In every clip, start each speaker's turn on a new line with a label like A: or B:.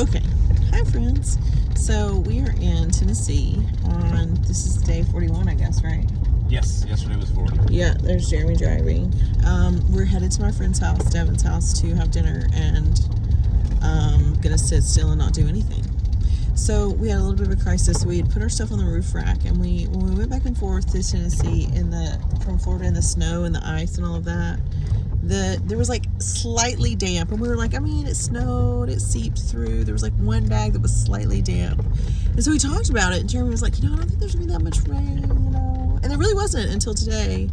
A: Okay. Hi, friends. So we are in Tennessee on, this is day 41, I guess, right?
B: Yes, yesterday was 40.
A: Yeah, there's Jeremy driving. We're headed to my friend's house, Devin's house, to have dinner and gonna sit still and not do anything. So we had a little bit of a crisis. We had put our stuff on the roof rack, and when we went back and forth to Tennessee from Florida in the snow and the ice and all of that, there was like slightly damp, and we were like, I mean, it snowed, it seeped through. There was like one bag that was slightly damp, and so we talked about it, and Jeremy was like, I don't think there's gonna be that much rain, and there really wasn't until today.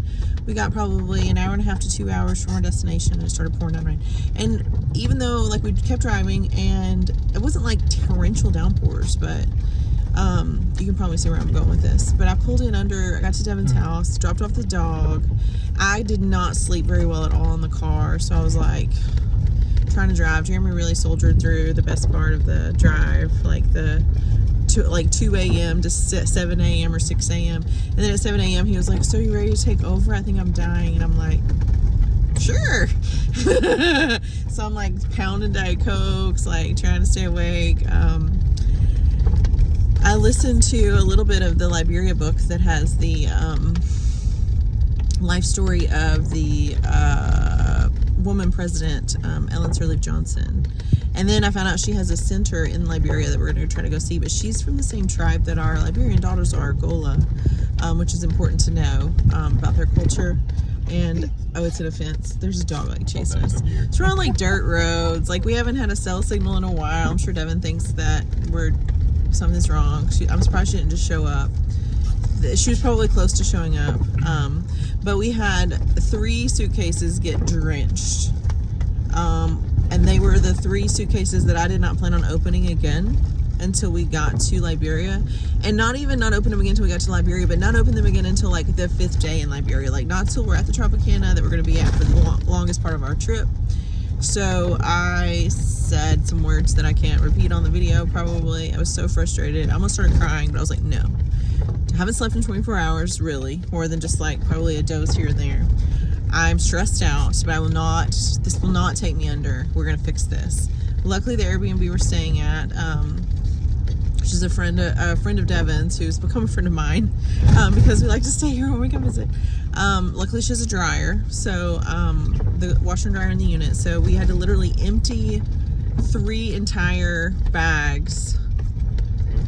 A: We got probably an hour and a half to 2 hours from our destination, and it started pouring down rain. And even though like we kept driving, and it wasn't like torrential downpours, but you can probably see where I'm going with this. But I pulled in I got to Devin's house, dropped off the dog. I did not sleep very well at all in the car, so I was like trying to drive. Jeremy really soldiered through the best part of the drive, like 2 a.m. to 7 a.m. or 6 a.m. And then at 7 a.m. he was like, so you ready to take over? I think I'm dying. And I'm like, sure. So I'm like pounding Diet Cokes, like trying to stay awake. I listened to a little bit of the Liberia book that has the life story of the woman president, Ellen Sirleaf Johnson. And then I found out she has a center in Liberia that we're going to try to go see. But she's from the same tribe that our Liberian daughters are, Gola, which is important to know about their culture. And, oh, it's an offense. There's a dog like chasing us. It's around like dirt roads. Like we haven't had a cell signal in a while. I'm sure Devin thinks that something's wrong. I'm surprised she didn't just show up. She was probably close to showing up. But we had 3 suitcases get drenched. And they were the 3 suitcases that I did not plan on opening again until we got to Liberia. And not even not open them again until we got to Liberia, but not open them again until like the 5th day in Liberia. Like not till we're at the Tropicana that we're going to be at for the longest part of our trip. So I said some words that I can't repeat on the video probably. I was so frustrated. I almost started crying, but I was like, no. I haven't slept in 24 hours, really. More than just like probably a dose here and there. I'm stressed out, but this will not take me under. We're going to fix this. Luckily, the Airbnb we're staying at, which is a friend of Devin's who's become a friend of mine, because we like to stay here when we come visit. Luckily, she has a dryer, so the washer and dryer in the unit. So we had to literally empty 3 entire bags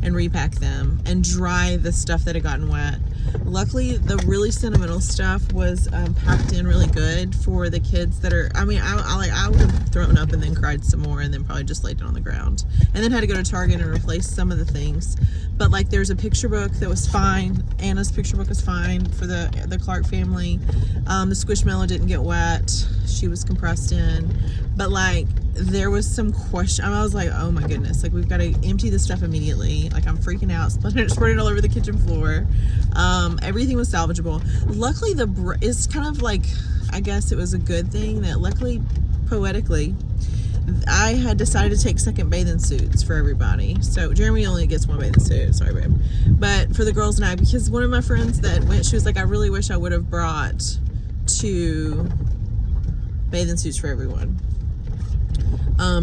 A: and repack them and dry the stuff that had gotten wet. Luckily, the really sentimental stuff was packed in really good for the kids that are, I mean, I would have thrown up and then cried some more and then probably just laid it on the ground. And then had to go to Target and replace some of the things. But like there's a picture book that was fine. Anna's picture book is fine for the Clark family. The Squishmallow didn't get wet. She was compressed in. But like there was some question. I was like, oh my goodness, like we've got to empty this stuff immediately. Like I'm freaking out, spreading it all over the kitchen floor. Everything was salvageable. Luckily, it's kind of like, I guess it was a good thing that luckily, poetically, I had decided to take second bathing suits for everybody. So Jeremy only gets 1 bathing suit. Sorry, babe. But for the girls and I, because one of my friends that went, she was like, I really wish I would have brought 2 bathing suits for everyone.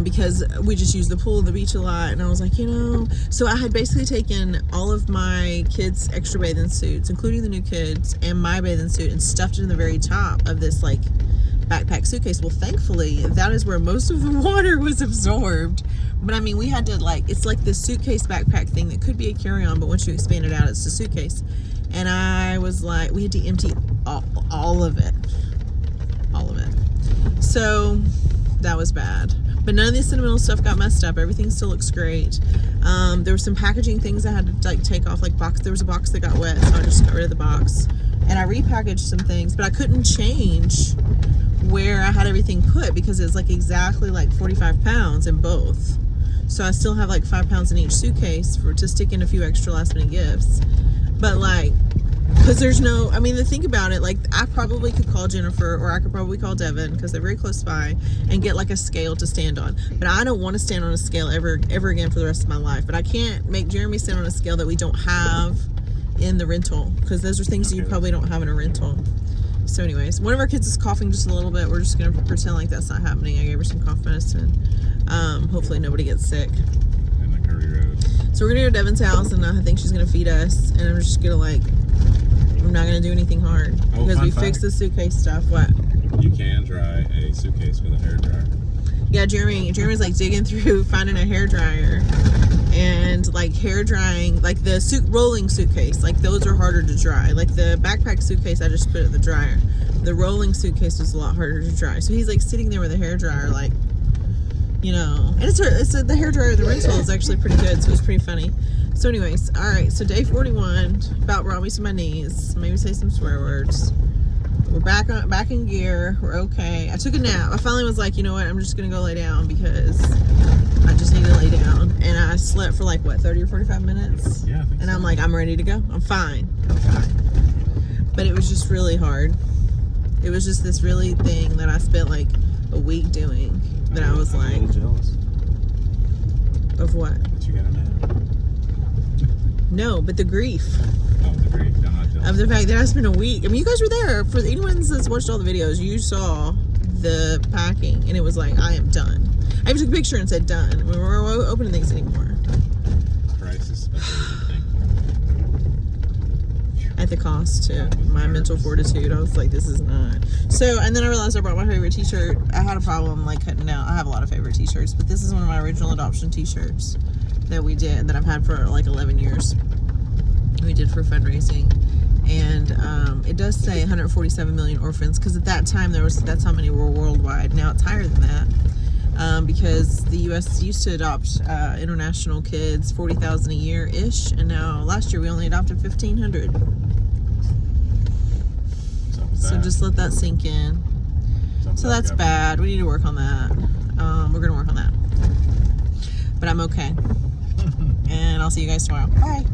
A: Because we just use the pool and the beach a lot, and I was like, so I had basically taken all of my kids' extra bathing suits, including the new kids, and my bathing suit, and stuffed it in the very top of this like backpack suitcase. Well, thankfully, that is where most of the water was absorbed. But I mean, we had to it's like this suitcase backpack thing that could be a carry-on, but once you expand it out, it's a suitcase. And I was like, we had to empty all of it. So that was bad. But none of the sentimental stuff got messed up. Everything still looks great. There were some packaging things I had to like take off, like there was a box that got wet, so I just got rid of the box. And I repackaged some things, but I couldn't change where I had everything put because it's like exactly like 45 pounds in both. So I still have like 5 pounds in each suitcase to stick in a few extra last minute gifts. But like, because there's no, I mean, to think about it, like I probably could call Jennifer or I could probably call Devin because they're very close by and get like a scale to stand on. But I don't want to stand on a scale ever again for the rest of my life. But I can't make Jeremy stand on a scale that we don't have in the rental because those are things you probably don't have in a rental. So anyways, one of our kids is coughing just a little bit. We're just going to pretend like that's not happening. I gave her some cough medicine. Hopefully nobody gets sick.
B: artery road.
A: So we're gonna go to Devin's house, and I think she's gonna feed us, and I'm just gonna I'm not gonna do anything hard because we fixed the suitcase stuff. What?
B: You can dry a suitcase with a hairdryer.
A: Yeah, Jeremy's like digging through finding a hairdryer, and like hair drying, like the rolling suitcase, like those are harder to dry. Like the backpack suitcase, I just put it in the dryer. The rolling suitcase was a lot harder to dry. So he's like sitting there with a hairdryer, like, you know, and the hairdryer, the rental is actually pretty good, so it was pretty funny. So anyways, all right, so day 41 about brought me to my knees. Maybe say some swear words. We're back in gear. We're okay. I took a nap. I finally was like, you know what? I'm just gonna go lay down because I just need to lay down. And I slept for like what, 30 or 45 minutes?
B: Yeah, I think
A: and
B: so.
A: I'm like, I'm ready to go. I'm fine. But it was just really hard. It was just this really thing that I spent like a week doing. That I was like,
B: I'm a little jealous.
A: Of what?
B: That you got a nap.
A: No, but the grief.
B: Oh, the grief. I'm not jealous.
A: Of the fact that I spent a week. I mean, you guys were there. For anyone that's watched all the videos, you saw the packing, and it was like, I am done. I even took a picture and said done. We weren't opening things anymore.
B: Crisis, but everything.
A: At the cost to my mental fortitude. I was like, this is not. So, and then I realized I brought my favorite t-shirt. I had a problem like cutting down. I have a lot of favorite t-shirts, but this is one of my original adoption t-shirts that we did, that I've had for like 11 years. We did for fundraising. And it does say 147 million orphans, because at that time that's how many were worldwide. Now it's higher than that, because the U.S. used to adopt international kids 40,000 a year-ish, and now last year we only adopted 1,500. So just let that sink in. So that's bad. We need to work on that. We're gonna work on that. But I'm okay. And I'll see you guys tomorrow. Bye.